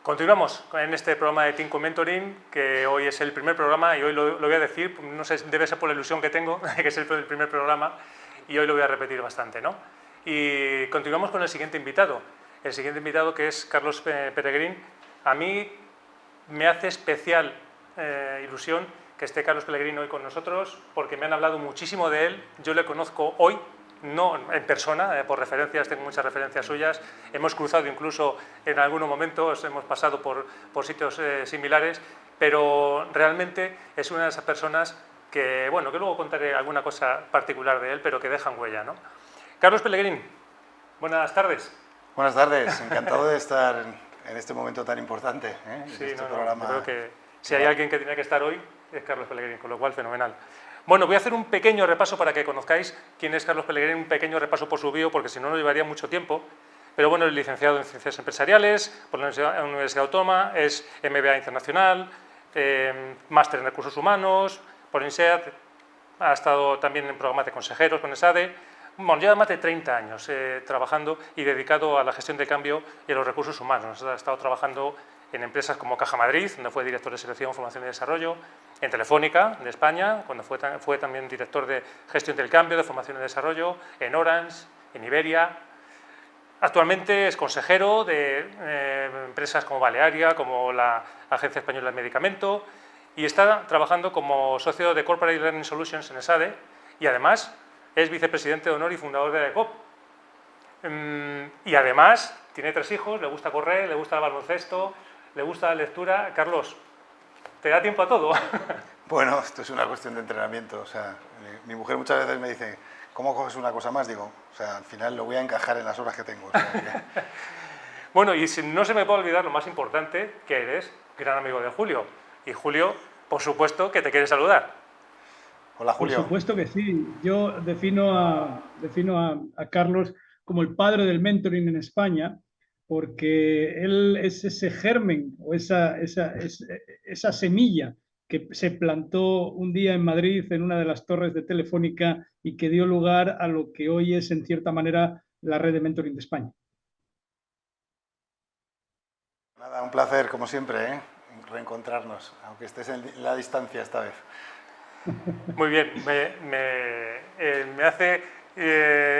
Continuamos en este programa de Team Mentoring, que hoy es el primer programa y hoy lo voy a decir, no sé, debe ser por la ilusión que tengo, que es el primer programa, y hoy lo voy a repetir bastante, ¿no? Y continuamos con el siguiente invitado. El siguiente invitado, que es Carlos Pelegrín. A mí me hace especial ilusión que esté Carlos Pelegrín hoy con nosotros, porque me han hablado muchísimo de él. Yo le conozco hoy, no en persona, por referencias, tengo muchas referencias suyas. Hemos cruzado incluso en algunos momentos, hemos pasado por sitios similares, pero realmente es una de esas personas que, bueno, que luego contaré alguna cosa particular de él, pero que dejan huella, ¿no? Carlos Pelegrín, buenas tardes. Buenas tardes, encantado de estar en este momento tan importante, en Sí, este yo programa. creo que si hay alguien que tenía que estar hoy es Carlos Pelegrín, con lo cual fenomenal. Bueno, voy a hacer un pequeño repaso para que conozcáis quién es Carlos Pelegrín, un pequeño repaso por su bio, porque si no nos llevaría mucho tiempo. Pero bueno, es licenciado en Ciencias Empresariales por la Universidad Autónoma, es MBA Internacional, máster en Recursos Humanos por INSEAD, ha estado también en programas de consejeros con ESADE. Bueno, lleva más de 30 años trabajando y dedicado a la gestión de cambio y a los recursos humanos. Ha estado trabajando en empresas como Caja Madrid, donde fue director de selección, formación y desarrollo, en Telefónica, de España, cuando fue también director de gestión del cambio, de formación y desarrollo, en Orange, en Iberia. Actualmente es consejero de empresas como Balearia, como la Agencia Española del Medicamento, y está trabajando como socio de Corporate Learning Solutions en ESADE, y además es vicepresidente de honor y fundador de ADECOP. Y además tiene 3 hijos, le gusta correr, le gusta el baloncesto, le gusta la lectura. Carlos, ¿te da tiempo a todo? Bueno, esto es una cuestión de entrenamiento. O sea, mi mujer muchas veces me dice, ¿cómo coges una cosa más? Digo, o sea, al final lo voy a encajar en las horas que tengo. O sea, que... Bueno, y no se me puede olvidar lo más importante, que eres gran amigo de Julio. Y Julio, por supuesto, que te quiere saludar. Hola, Julio. Por supuesto que sí. Yo defino a Carlos como el padre del mentoring en España, porque él es ese germen o esa semilla que se plantó un día en Madrid, en una de las torres de Telefónica, y que dio lugar a lo que hoy es, en cierta manera, la red de mentoring de España. Nada, un placer, como siempre, reencontrarnos, aunque estés en la distancia esta vez. Muy bien, me hace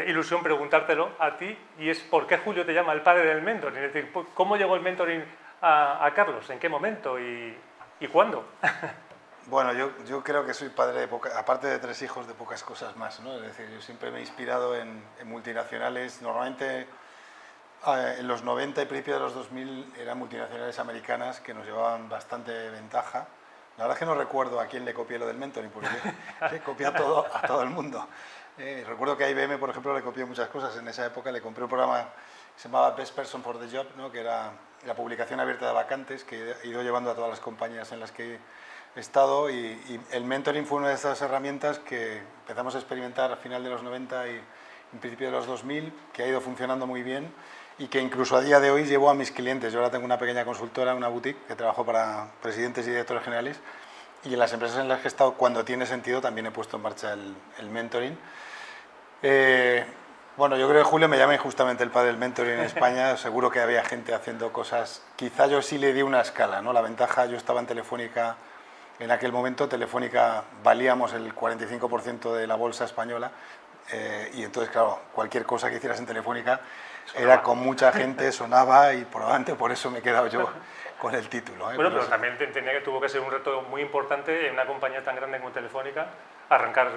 ilusión preguntártelo a ti, y es ¿por qué Julio te llama el padre del mentoring? Es decir, ¿cómo llegó el mentoring a Carlos? ¿En qué momento y cuándo? Bueno, yo creo que soy padre, aparte de 3 hijos, de pocas cosas más, ¿no? Es decir, yo siempre me he inspirado en multinacionales. Normalmente en los 90 y principios de los 2000 eran multinacionales americanas que nos llevaban bastante ventaja. La verdad es que no recuerdo a quién le copié lo del mentoring, porque le copié a todo el mundo. Recuerdo que a IBM, por ejemplo, le copié muchas cosas. En esa época le compré un programa que se llamaba Best Person for the Job, ¿no? Que era la publicación abierta de vacantes que he ido llevando a todas las compañías en las que he estado, y el mentoring fue una de esas herramientas que empezamos a experimentar a final de los 90 y en principio de los 2000, que ha ido funcionando muy bien y que incluso a día de hoy llevo a mis clientes. Yo ahora tengo una pequeña consultora, una boutique, que trabajo para presidentes y directores generales, y en las empresas en las que he estado, cuando tiene sentido, también he puesto en marcha el mentoring. Bueno, yo creo que Julio me llama injustamente el padre del mentoring en España. Seguro que había gente haciendo cosas. Quizá yo sí le di una escala, ¿no? La ventaja, yo estaba en Telefónica en aquel momento. Telefónica valíamos el 45% de la bolsa española, y entonces, claro, cualquier cosa que hicieras en Telefónica era con mucha gente, sonaba, y probablemente por eso me he quedado yo con el título. Bueno, pero también tenía que tuvo que ser un reto muy importante en una compañía tan grande como Telefónica arrancar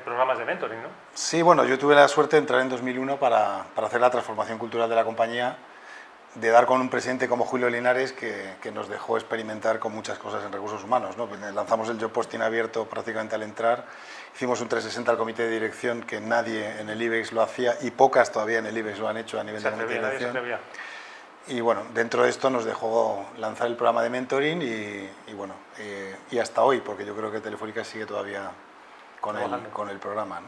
programas de mentoring, ¿no? Sí, bueno, yo tuve la suerte de entrar en 2001 para hacer la transformación cultural de la compañía, de dar con un presidente como Julio Linares que nos dejó experimentar con muchas cosas en recursos humanos, ¿no? Lanzamos el job posting abierto prácticamente al entrar, hicimos un 360 al comité de dirección, que nadie en el IBEX lo hacía, y pocas todavía en el IBEX lo han hecho a nivel de comité de dirección. Y bueno, dentro de esto nos dejó lanzar el programa de mentoring y bueno, y hasta hoy, porque yo creo que Telefónica sigue todavía con el programa, ¿no?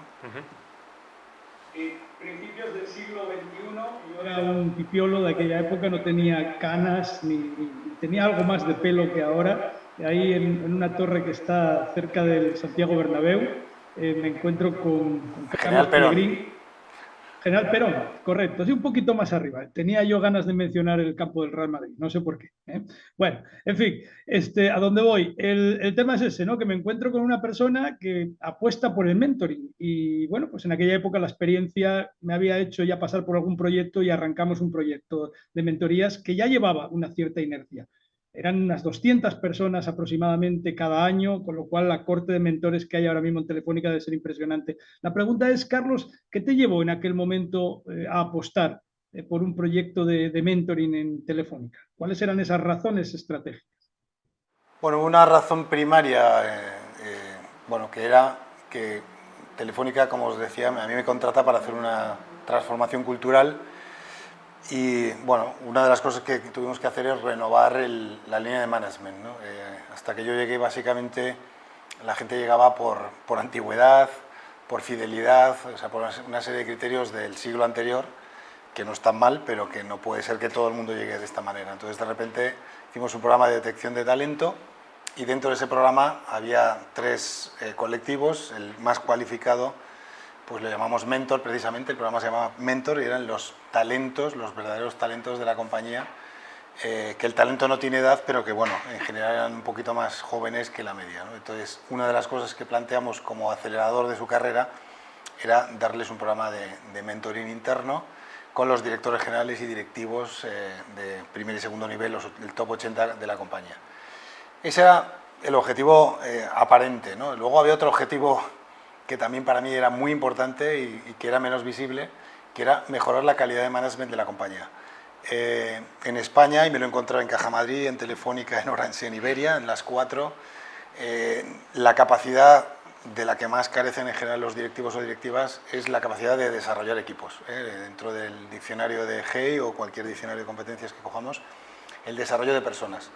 Principios del siglo XXI, yo era un pipiolo de aquella época, no tenía canas, ni tenía algo más de pelo que ahora. Ahí en una torre que está cerca del Santiago Bernabéu, me encuentro con Carlos Pelegrín. General Perón, correcto, sí, un poquito más arriba. Tenía yo ganas de mencionar el campo del Real Madrid, no sé por qué. ¿Eh? Bueno, en fin, ¿a dónde voy? El tema es ese, ¿no? Que me encuentro con una persona que apuesta por el mentoring y bueno, pues en aquella época la experiencia me había hecho ya pasar por algún proyecto y arrancamos un proyecto de mentorías que ya llevaba una cierta inercia. Eran unas 200 personas aproximadamente cada año, con lo cual la corte de mentores que hay ahora mismo en Telefónica debe ser impresionante. La pregunta es, Carlos, ¿qué te llevó en aquel momento a apostar por un proyecto de mentoring en Telefónica? ¿Cuáles eran esas razones estratégicas? Bueno, una razón primaria, bueno, que era que Telefónica, como os decía, a mí me contrata para hacer una transformación cultural y, bueno, una de las cosas que tuvimos que hacer es renovar la línea de management, ¿no? Hasta que yo llegué, básicamente, la gente llegaba por antigüedad, por fidelidad, o sea, por una serie de criterios del siglo anterior, que no están mal, pero que no puede ser que todo el mundo llegue de esta manera. Entonces, de repente, hicimos un programa de detección de talento y dentro de ese programa había 3 colectivos. El más cualificado, pues lo llamamos Mentor, precisamente. El programa se llamaba Mentor y eran los talentos, los verdaderos talentos de la compañía, que el talento no tiene edad, pero que, bueno, en general eran un poquito más jóvenes que la media, ¿no? Entonces, una de las cosas que planteamos como acelerador de su carrera era darles un programa de mentoring interno con los directores generales y directivos de primer y segundo nivel, el top 80 de la compañía. Ese era el objetivo aparente, ¿no? Luego había otro objetivo que también para mí era muy importante y que era menos visible, que era mejorar la calidad de management de la compañía. En España, y me lo he encontrado en Caja Madrid, en Telefónica, en Orange, en Iberia, en las 4, la capacidad de la que más carecen en general los directivos o directivas es la capacidad de desarrollar equipos. Dentro del diccionario de GEI o cualquier diccionario de competencias que cojamos, el desarrollo de personas.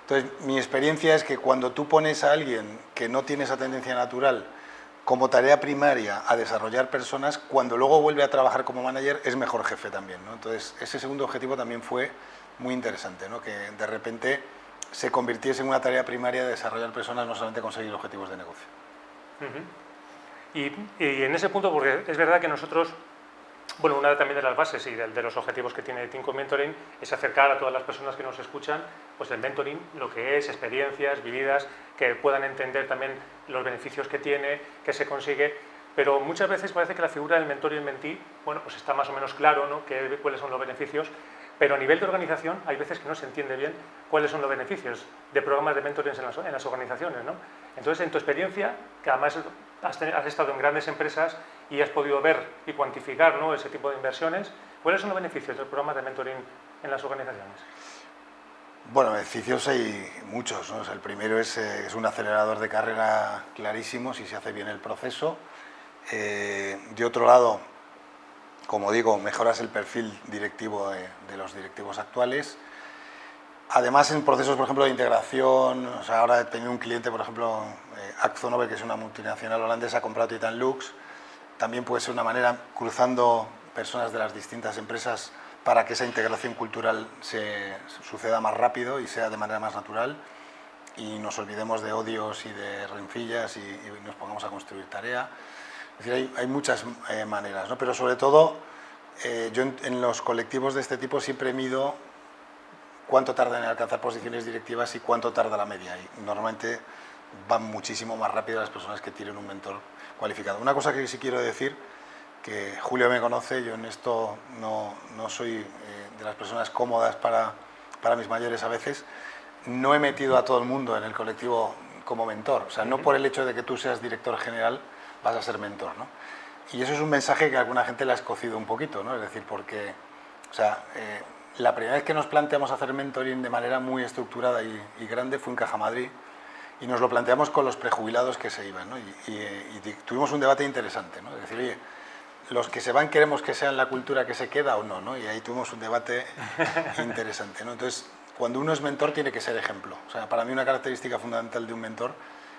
Entonces, mi experiencia es que cuando tú pones a alguien que no tiene esa tendencia natural como tarea primaria a desarrollar personas, cuando luego vuelve a trabajar como manager es mejor jefe también, ¿no? Entonces, ese segundo objetivo también fue muy interesante, ¿no? Que de repente se convirtiese en una tarea primaria de desarrollar personas, no solamente conseguir objetivos de negocio. Y en ese punto, porque es verdad que nosotros, bueno, una también de las bases y de los objetivos que tiene Team Mentoring es acercar a todas las personas que nos escuchan, pues el mentoring, lo que es, experiencias vividas, que puedan entender también los beneficios que tiene, que se consigue, pero muchas veces parece que la figura del mentor y el mentí, bueno, pues está más o menos claro, ¿no?, cuáles son los beneficios, pero a nivel de organización hay veces que no se entiende bien cuáles son los beneficios de programas de mentoring en las organizaciones, ¿no? Entonces, en tu experiencia, que además has estado en grandes empresas y has podido ver y cuantificar, ¿no?, ese tipo de inversiones, ¿cuáles son los beneficios del programa de mentoring en las organizaciones? Bueno, beneficios hay muchos, ¿no? O sea, el primero es un acelerador de carrera clarísimo si se hace bien el proceso. De otro lado, como digo, mejoras el perfil directivo de los directivos actuales. Además, en procesos, por ejemplo, de integración, o sea, ahora he tenido un cliente, por ejemplo, Akzo Nobel, que es una multinacional holandesa, ha comprado Titan Lux. También puede ser una manera, cruzando personas de las distintas empresas, para que esa integración cultural suceda más rápido y sea de manera más natural y nos olvidemos de odios y de rencillas y nos pongamos a construir tarea. Es decir, hay muchas maneras, ¿no? Pero sobre todo, yo en los colectivos de este tipo siempre mido cuánto tardan en alcanzar posiciones directivas y cuánto tarda la media. Y normalmente van muchísimo más rápido las personas que tienen un mentor cualificado. Una cosa que sí quiero decir, que Julio me conoce, yo en esto no soy de las personas cómodas para mis mayores a veces. No he metido a todo el mundo en el colectivo como mentor. O sea, no por el hecho de que tú seas director general vas a ser mentor, ¿no? Y eso es un mensaje que a alguna gente le ha escocido un poquito, ¿no? Es decir, porque, o sea, la primera vez que nos planteamos hacer mentoring de manera muy estructurada y grande fue en Caja Madrid y nos lo planteamos con los prejubilados que se iban, ¿no? Y tuvimos un debate interesante, ¿no? Es decir, oye, los que se van queremos que sean la cultura que se queda o no, ¿no? Y ahí tuvimos un debate interesante, ¿no? Entonces, cuando uno es mentor tiene que ser ejemplo. O sea, para mí una característica fundamental de un mentor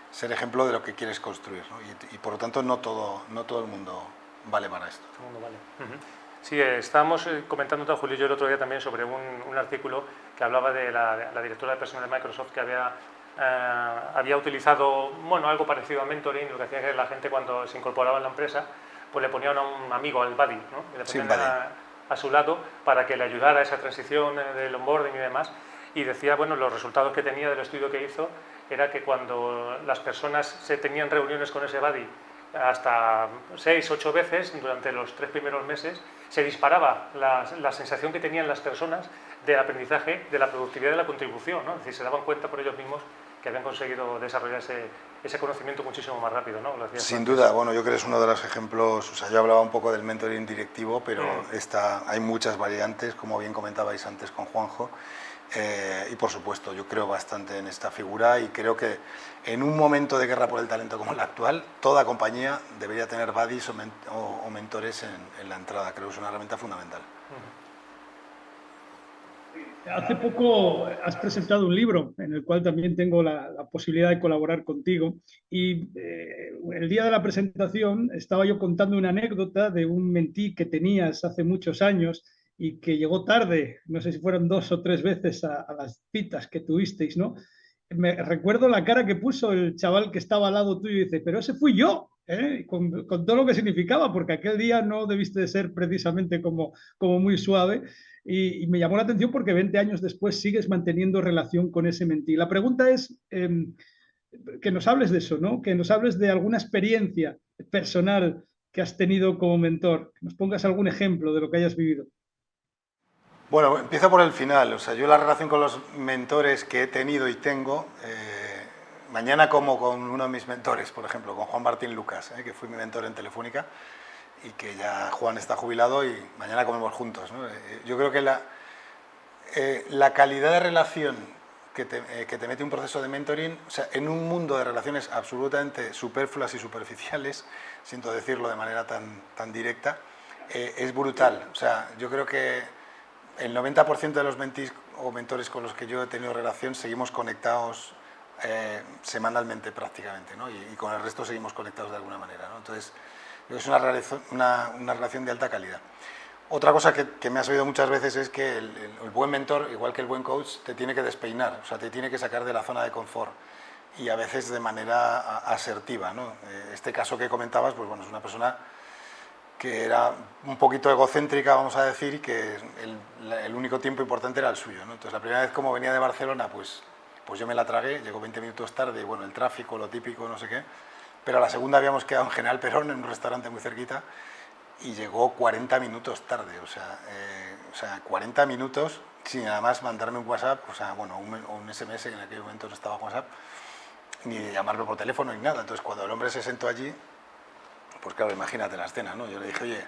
es ser ejemplo de lo que quieres construir, ¿no? Y por lo tanto no todo el mundo vale para esto. Todo el mundo vale. Sí, estábamos comentando, Julio y yo, el otro día también sobre un artículo que hablaba de la directora de personal de Microsoft que había utilizado, bueno, algo parecido a mentoring, lo que hacía que la gente cuando se incorporaba en la empresa, pues le ponían a un amigo, al buddy, ¿no? Y le Sí, ponían buddy. a su lado para que le ayudara a esa transición del onboarding y demás. Y decía, bueno, los resultados que tenía del estudio que hizo era que cuando las personas se tenían reuniones con ese buddy hasta 6, 8 veces durante los 3 primeros meses, se disparaba la sensación que tenían las personas del aprendizaje, de la productividad y de la contribución, ¿no? Es decir, se daban cuenta por ellos mismos que habían conseguido desarrollar ese conocimiento muchísimo más rápido, ¿no? Sin duda, bueno, yo creo que es uno de los ejemplos, o sea, yo hablaba un poco del mentoring directivo, pero hay muchas variantes, como bien comentabais antes con Juanjo, y por supuesto, yo creo bastante en esta figura y creo que en un momento de guerra por el talento como el actual, toda compañía debería tener buddies o mentores en la entrada, creo que es una herramienta fundamental. Hace poco has presentado un libro en el cual también tengo la posibilidad de colaborar contigo y el día de la presentación estaba yo contando una anécdota de un mentí que tenías hace muchos años y que llegó tarde, no sé si fueron 2 o 3 veces a las citas que tuvisteis, ¿no? Recuerdo la cara que puso el chaval que estaba al lado tuyo y dice, pero ese fui yo, ¿eh? Con todo lo que significaba, porque aquel día no debiste de ser precisamente como muy suave. Y me llamó la atención porque 20 años después sigues manteniendo relación con ese mentí. La pregunta es que nos hables de eso, ¿no? Que nos hables de alguna experiencia personal que has tenido como mentor, que nos pongas algún ejemplo de lo que hayas vivido. Bueno, empiezo por el final. O sea, yo la relación con los mentores que he tenido y tengo, mañana como con uno de mis mentores, por ejemplo, con Juan Martín Lucas, que fui mi mentor en Telefónica y que ya Juan está jubilado y mañana comemos juntos, ¿no? Yo creo que la calidad de relación que te mete un proceso de mentoring, o sea, en un mundo de relaciones absolutamente superfluas y superficiales, siento decirlo de manera tan directa, es brutal. O sea, yo creo que el 90% de los mentees o mentores con los que yo he tenido relación seguimos conectados semanalmente prácticamente, ¿no? Y con el resto seguimos conectados de alguna manera, ¿no? Entonces, es una relación de alta calidad. Otra cosa que me has oído muchas veces es que el buen mentor, igual que el buen coach, te tiene que despeinar, o sea, te tiene que sacar de la zona de confort y a veces de manera asertiva, ¿no? Este caso que comentabas, pues bueno, es una persona que era un poquito egocéntrica, vamos a decir, y que el único tiempo importante era el suyo, ¿no? Entonces, la primera vez como venía de Barcelona, pues yo me la tragué, llegó 20 minutos tarde, y bueno, el tráfico, lo típico, no sé qué, pero a la segunda habíamos quedado en General Perón, en un restaurante muy cerquita, y llegó 40 minutos tarde, o sea 40 minutos sin nada más mandarme un WhatsApp, o sea, bueno, un SMS, que en aquel momento no estaba WhatsApp, ni llamarme por teléfono ni nada. Entonces, cuando el hombre se sentó allí, pues claro, imagínate la escena, ¿no? Yo le dije, oye,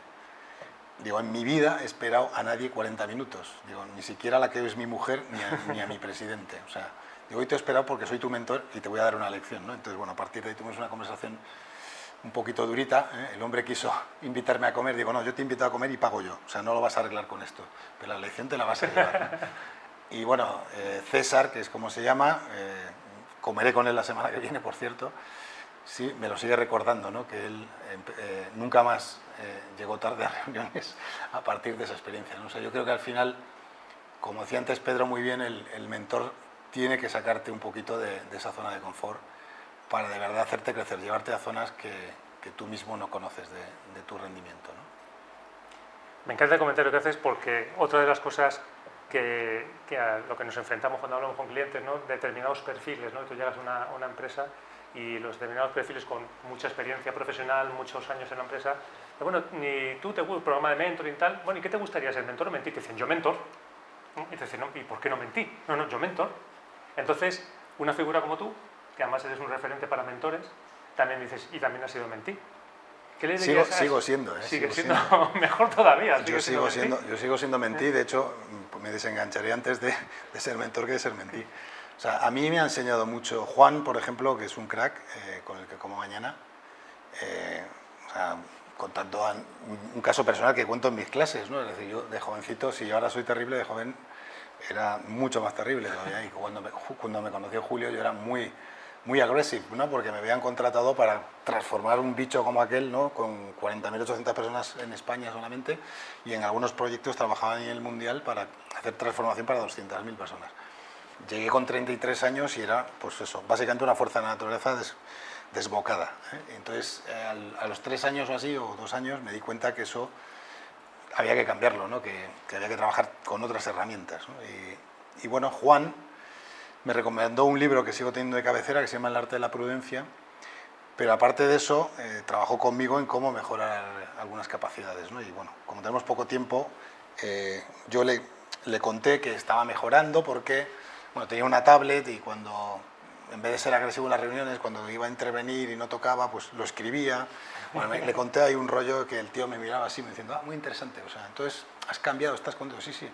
digo, en mi vida he esperado a nadie 40 minutos, digo, ni siquiera a la que es mi mujer ni a mi presidente, o sea, digo, hoy te he esperado porque soy tu mentor y te voy a dar una lección, ¿no? Entonces, bueno, a partir de ahí tuvimos una conversación un poquito durita, ¿eh? El hombre quiso invitarme a comer, digo, no, yo te invito a comer y pago yo, o sea, no lo vas a arreglar con esto, pero la lección te la vas a llevar, ¿no? Y bueno, César, que es como se llama, comeré con él la semana que viene, por cierto, sí, me lo sigue recordando, ¿no? Que él nunca más llegó tarde a reuniones a partir de esa experiencia, ¿no? O sea, yo creo que al final, como decía antes Pedro muy bien, el mentor tiene que sacarte un poquito de esa zona de confort para de verdad hacerte crecer, llevarte a zonas que tú mismo no conoces de tu rendimiento, ¿no? Me encanta el comentario que haces porque otra de las cosas que a lo que nos enfrentamos cuando hablamos con clientes, ¿no? Determinados perfiles, ¿no? Tú llegas a una empresa y los determinados perfiles con mucha experiencia profesional, muchos años en la empresa, pero bueno, ni tú te gusta el programa de mentoring y tal, bueno, ¿y qué te gustaría ser, mentor o mentí? Te dicen, yo mentor. Y te dicen, no, ¿y por qué no mentí? No, yo mentor. Entonces, una figura como tú, que además eres un referente para mentores, también dices, y también has sido mentí. ¿Qué le dirías a Sigo eso? siendo, Sigue siendo mejor todavía. Yo sigo siendo mentí, de hecho, me desengancharé antes de ser mentor que de ser mentí. O sea, a mí me ha enseñado mucho Juan, por ejemplo, que es un crack, con el que como mañana, o sea, contando un caso personal que cuento en mis clases, ¿no? Es decir, yo de jovencito, si yo ahora soy terrible, de joven era mucho más terrible todavía, y cuando me conoció Julio yo era muy agresivo, ¿no? Porque me habían contratado para transformar un bicho como aquel, ¿no? Con 40.800 personas en España solamente, y en algunos proyectos trabajaba a nivel mundial para hacer transformación para 200.000 personas. Llegué con 33 años y era, pues eso, básicamente una fuerza de la naturaleza desbocada, ¿eh? Entonces, a los 3 años o así, o 2 años, me di cuenta que eso había que cambiarlo, ¿no? Que había que trabajar con otras herramientas, ¿no? Y bueno, Juan me recomendó un libro que sigo teniendo de cabecera, que se llama El arte de la prudencia, pero aparte de eso, trabajó conmigo en cómo mejorar algunas capacidades, ¿no? Y bueno, como tenemos poco tiempo, yo le conté que estaba mejorando porque, bueno, tenía una tablet y cuando, en vez de ser agresivo en las reuniones, cuando iba a intervenir y no tocaba, pues lo escribía. Bueno, le conté ahí un rollo que el tío me miraba así, me diciendo, muy interesante, o sea, entonces, ¿has cambiado? ¿Estás contento? Sí, sí.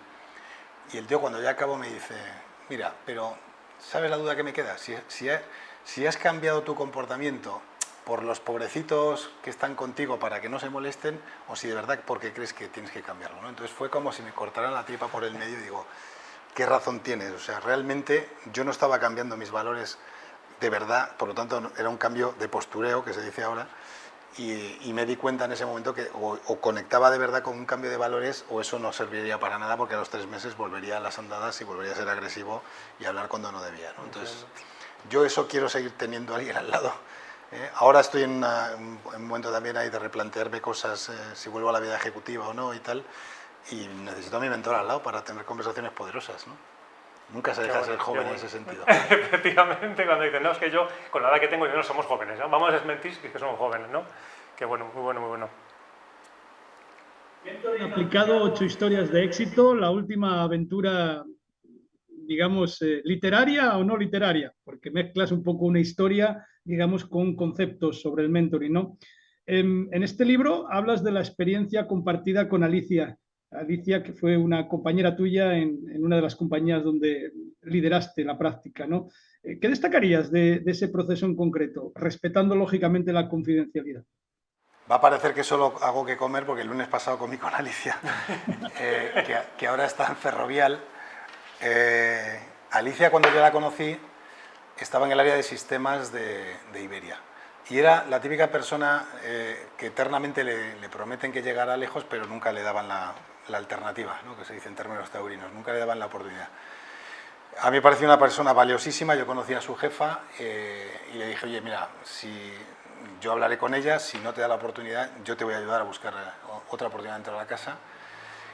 Y el tío cuando ya acabó me dice, mira, pero ¿sabes la duda que me queda? Si has cambiado tu comportamiento por los pobrecitos que están contigo para que no se molesten, o si de verdad porque crees que tienes que cambiarlo, ¿no? Entonces fue como si me cortaran la tripa por el medio y digo, ¿qué razón tienes? O sea, realmente yo no estaba cambiando mis valores de verdad, por lo tanto era un cambio de postureo, que se dice ahora, y me di cuenta en ese momento que o conectaba de verdad con un cambio de valores o eso no serviría para nada porque a los 3 meses volvería a las andadas y volvería a ser agresivo y a hablar cuando no debía, ¿no? Entonces, yo eso quiero seguir teniendo a alguien al lado. Ahora estoy en un momento también ahí de replantearme cosas, si vuelvo a la vida ejecutiva o no y tal, y necesito a mi mentor al lado para tener conversaciones poderosas, ¿no? Nunca se deja de ser joven en ese sentido. Efectivamente, cuando dicen, no, es que yo, con la edad que tengo, yo no somos jóvenes, ¿no? Vamos a desmentir que somos jóvenes, ¿no? Qué bueno, muy bueno, muy bueno. He aplicado 8 historias de éxito, la última aventura, digamos, literaria o no literaria, porque mezclas un poco una historia, digamos, con conceptos sobre el mentoring, ¿no? En este libro hablas de la experiencia compartida con Alicia. Alicia, que fue una compañera tuya en una de las compañías donde lideraste la práctica, ¿no? ¿Qué destacarías de ese proceso en concreto, respetando lógicamente la confidencialidad? Va a parecer que solo hago que comer porque el lunes pasado comí con Alicia, que ahora está en Ferrovial. Alicia, cuando yo la conocí, estaba en el área de sistemas de Iberia. Y era la típica persona que eternamente le prometen que llegará lejos, pero nunca le daban la alternativa, ¿no? Que se dice en términos taurinos, nunca le daban la oportunidad. A mí me pareció una persona valiosísima, yo conocí a su jefa y le dije, oye, mira, si yo hablaré con ella, si no te da la oportunidad, yo te voy a ayudar a buscar otra oportunidad dentro de la casa.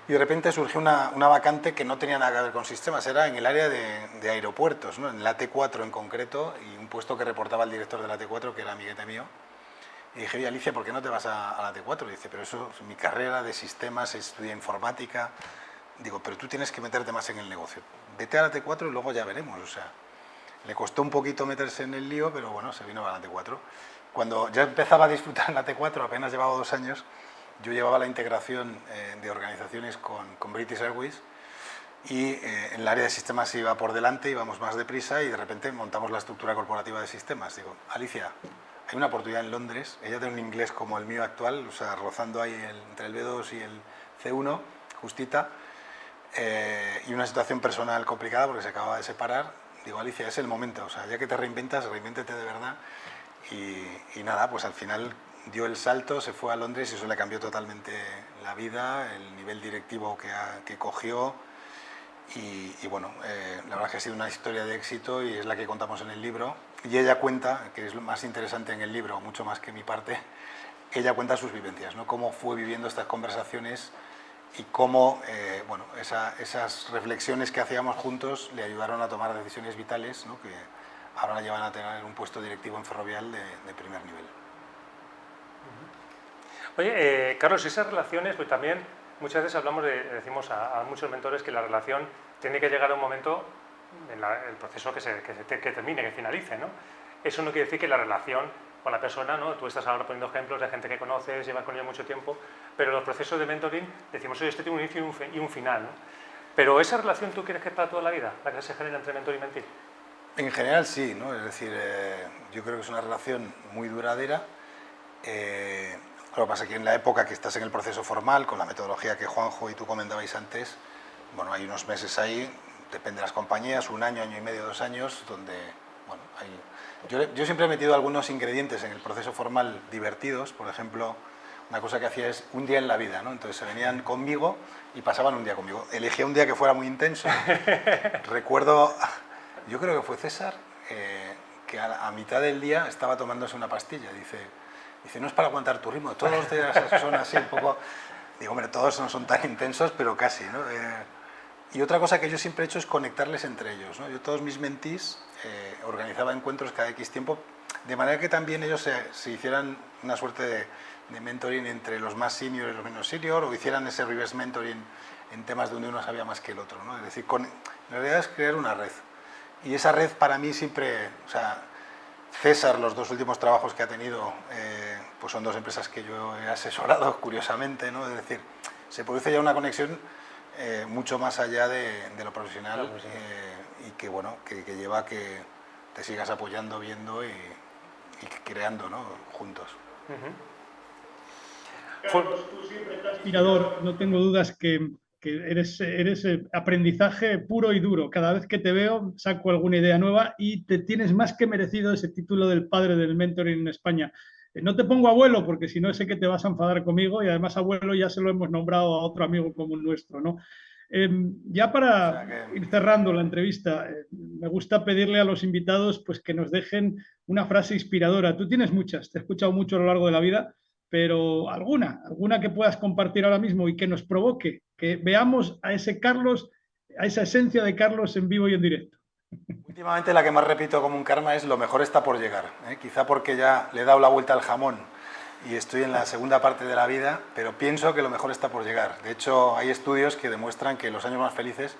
Y de repente surgió una vacante que no tenía nada que ver con sistemas, era en el área de aeropuertos, ¿no? En la T4 en concreto, y un puesto que reportaba al director de la T4, que era amiguete mío. Y dije, oye, Alicia, ¿por qué no te vas a la T4? Y dice, pero eso es mi carrera de sistemas, estudié informática. Digo, pero tú tienes que meterte más en el negocio. Vete a la T4 y luego ya veremos. O sea, le costó un poquito meterse en el lío, pero bueno, se vino a la T4. Cuando ya empezaba a disfrutar en la T4, apenas llevaba 2 años, yo llevaba la integración de organizaciones con British Airways y en el área de sistemas iba por delante, íbamos más deprisa y de repente montamos la estructura corporativa de sistemas. Digo, Alicia, hay una oportunidad en Londres, ella tiene un inglés como el mío actual, o sea, rozando ahí entre el B2 y el C1, justita, y una situación personal complicada porque se acababa de separar. Digo, Alicia, es el momento, o sea, ya que te reinventas, reinvéntete de verdad. Y nada, pues al final dio el salto, se fue a Londres y eso le cambió totalmente la vida, el nivel directivo que cogió y bueno, la verdad es que ha sido una historia de éxito y es la que contamos en el libro. Y ella cuenta, que es lo más interesante en el libro, mucho más que mi parte, ella cuenta sus vivencias, ¿no? Cómo fue viviendo estas conversaciones y cómo bueno, esas reflexiones que hacíamos juntos le ayudaron a tomar decisiones vitales, ¿no? Que ahora la llevan a tener un puesto directivo en Ferrovial de primer nivel. Oye, Carlos, esas relaciones, pues también muchas veces decimos a muchos mentores que la relación tiene que llegar a un momento en el proceso que termine, que finalice, ¿no? Eso no quiere decir que la relación con la persona, ¿no? Tú estás ahora poniendo ejemplos de gente que conoces, llevas con ella mucho tiempo, pero los procesos de mentoring decimos, oye, este tiene un inicio y un final, ¿no? Pero esa relación, ¿tú quieres que es para toda la vida, la que se genera entre mentor y mentir? En general sí, ¿no? Es decir, yo creo que es una relación muy duradera. Lo que pasa es que en la época que estás en el proceso formal, con la metodología que Juanjo y tú comentabais antes, bueno, hay unos meses ahí, depende de las compañías, 1 año, año y medio, 2 años, donde, bueno, yo siempre he metido algunos ingredientes en el proceso formal divertidos. Por ejemplo, una cosa que hacía es un día en la vida, ¿no? Entonces se venían conmigo y pasaban un día conmigo. Elegía un día que fuera muy intenso. Recuerdo, yo creo que fue César, que a mitad del día estaba tomándose una pastilla. Dice, no es para aguantar tu ritmo, todos los días son así un poco... Digo, hombre, todos no son tan intensos, pero casi, ¿no? Y otra cosa que yo siempre he hecho es conectarles entre ellos, ¿no? Yo todos mis mentees organizaba encuentros cada X tiempo, de manera que también ellos se hicieran una suerte de mentoring entre los más senior y los menos senior, o hicieran ese reverse mentoring en temas donde uno sabía más que el otro, ¿no? Es decir, en realidad es crear una red. Y esa red para mí siempre, o sea, César, los 2 últimos trabajos que ha tenido, pues son 2 empresas que yo he asesorado, curiosamente, ¿no? Es decir, se produce ya una conexión mucho más allá de lo profesional, claro, sí. Y que, bueno, que lleva a que te sigas apoyando, viendo y creando, ¿no? Juntos. Carlos, tú siempre estás inspirador, no tengo dudas que eres aprendizaje puro y duro. Cada vez que te veo saco alguna idea nueva y te tienes más que merecido ese título del padre del mentoring en España. No te pongo abuelo porque si no sé que te vas a enfadar conmigo y además abuelo ya se lo hemos nombrado a otro amigo común nuestro, ¿no? Ya para ir cerrando la entrevista, me gusta pedirle a los invitados pues, que nos dejen una frase inspiradora. Tú tienes muchas, te he escuchado mucho a lo largo de la vida, pero alguna que puedas compartir ahora mismo y que nos provoque, que veamos a ese Carlos, a esa esencia de Carlos en vivo y en directo. Últimamente la que más repito como un karma es lo mejor está por llegar, ¿eh? Quizá porque ya le he dado la vuelta al jamón y estoy en la segunda parte de la vida, pero pienso que lo mejor está por llegar. De hecho, hay estudios que demuestran que los años más felices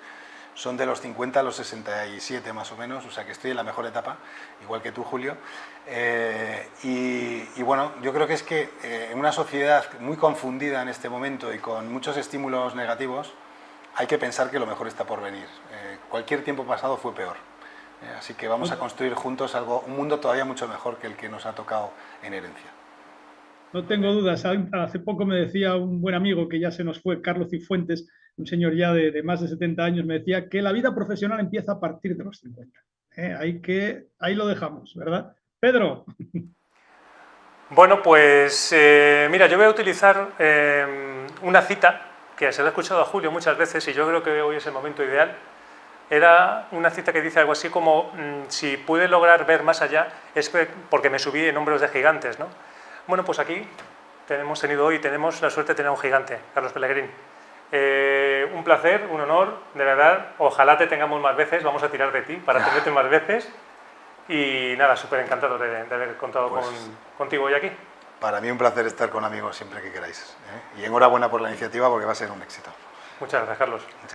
son de los 50 a los 67 más o menos, o sea que estoy en la mejor etapa, igual que tú, Julio. Y bueno, yo creo que es que en una sociedad muy confundida en este momento y con muchos estímulos negativos, hay que pensar que lo mejor está por venir. Cualquier tiempo pasado fue peor. Así que vamos a construir juntos un mundo todavía mucho mejor que el que nos ha tocado en herencia. No tengo dudas. Hace poco me decía un buen amigo que ya se nos fue, Carlos Cifuentes, un señor ya de más de 70 años, me decía que la vida profesional empieza a partir de los 50. Ahí lo dejamos, ¿verdad? Pedro. Bueno, pues mira, yo voy a utilizar una cita que se la he escuchado a Julio muchas veces y yo creo que hoy es el momento ideal. Era una cita que dice algo así como si pude lograr ver más allá es porque me subí en hombros de gigantes, ¿no? Bueno, pues aquí tenemos la suerte de tener a un gigante, Carlos Pellegrín. Un placer, un honor, de verdad. Ojalá te tengamos más veces, vamos a tirar de ti para tenerte más veces. Y nada, súper encantado de haber contado contigo hoy aquí. Para mí un placer estar con amigos siempre que queráis, ¿eh? Y enhorabuena por la iniciativa porque va a ser un éxito. Muchas gracias, Carlos.